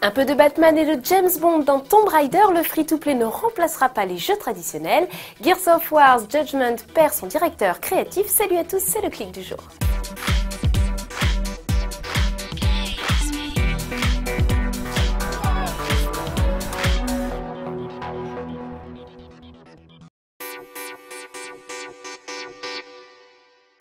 Un peu de Batman et de James Bond dans Tomb Raider, le free-to-play ne remplacera pas les jeux traditionnels. Gears of War Judgment perd son directeur créatif. Salut à tous, c'est le clic du jour.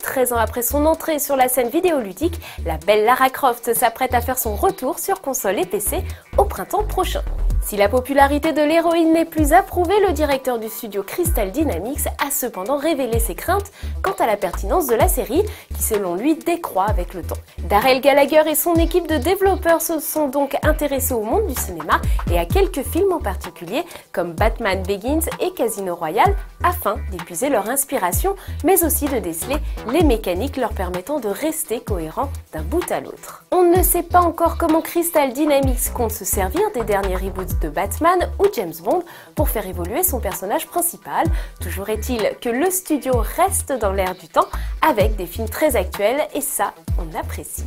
Treize ans après son entrée sur la scène vidéoludique, la belle Lara Croft s'apprête à faire son retour sur console et PC au printemps prochain. Si la popularité de l'héroïne n'est plus approuvée, le directeur du studio Crystal Dynamics a cependant révélé ses craintes quant à la pertinence de la série, qui selon lui décroît avec le temps. Darrell Gallagher et son équipe de développeurs se sont donc intéressés au monde du cinéma et à quelques films en particulier, comme Batman Begins et Casino Royale, afin d'épuiser leur inspiration, mais aussi de déceler les mécaniques leur permettant de rester cohérents d'un bout à l'autre. On ne sait pas encore comment Crystal Dynamics compte se servir des derniers reboots de Batman ou James Bond pour faire évoluer son personnage principal. Toujours est-il que le studio reste dans l'air du temps avec des films très actuels et ça, on apprécie.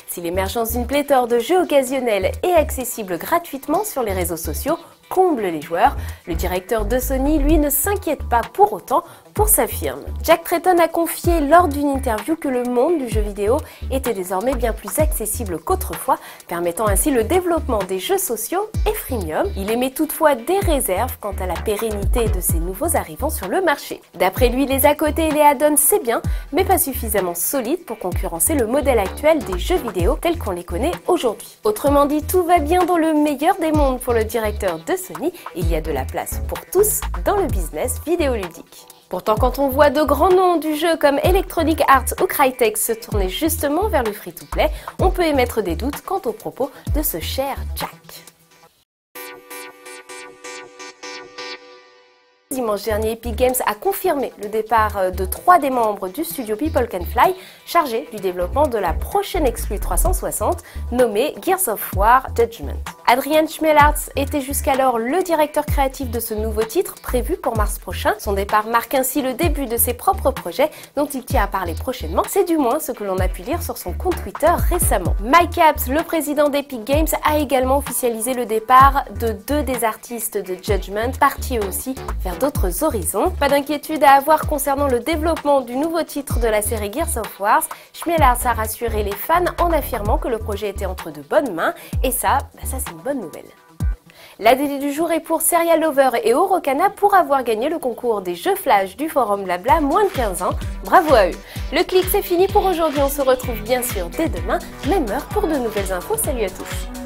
Si l'émergence d'une pléthore de jeux occasionnels et accessibles gratuitement sur les réseaux sociaux comble les joueurs, le directeur de Sony, lui, ne s'inquiète pas pour autant pour sa firme. Jack Tretton a confié lors d'une interview que le monde du jeu vidéo était désormais bien plus accessible qu'autrefois, permettant ainsi le développement des jeux sociaux et freemium. Il émet toutefois des réserves quant à la pérennité de ces nouveaux arrivants sur le marché. D'après lui, les à côté et les add-ons c'est bien, mais pas suffisamment solide pour concurrencer le modèle actuel des jeux vidéo tels qu'on les connaît aujourd'hui. Autrement dit, tout va bien dans le meilleur des mondes pour le directeur de Sony, il y a de la place pour tous dans le business vidéoludique. Pourtant, quand on voit de grands noms du jeu comme Electronic Arts ou Crytek se tourner justement vers le free-to-play, on peut émettre des doutes quant aux propos de ce cher Jack. Dimanche dernier, Epic Games a confirmé le départ de 3 des membres du studio People Can Fly, chargé du développement de la prochaine exclue 360, nommée Gears of War Judgment. Adrian Schmelartz était jusqu'alors le directeur créatif de ce nouveau titre, prévu pour mars prochain. Son départ marque ainsi le début de ses propres projets, dont il tient à parler prochainement. C'est du moins ce que l'on a pu lire sur son compte Twitter récemment. Mike Capps, le président d'Epic Games, a également officialisé le départ de 2 des artistes de Judgment, partis eux aussi vers d'autres horizons. Pas d'inquiétude à avoir concernant le développement du nouveau titre de la série Gears of War. Schmelartz a rassuré les fans en affirmant que le projet était entre de bonnes mains, et ça c'est une bonne nouvelle. L'ADD du jour est pour Serial Lover et Orokana pour avoir gagné le concours des jeux flash du forum Blabla moins de 15 ans. Bravo à eux. Le clic c'est fini pour aujourd'hui, on se retrouve bien sûr dès demain, même heure pour de nouvelles infos. Salut à tous.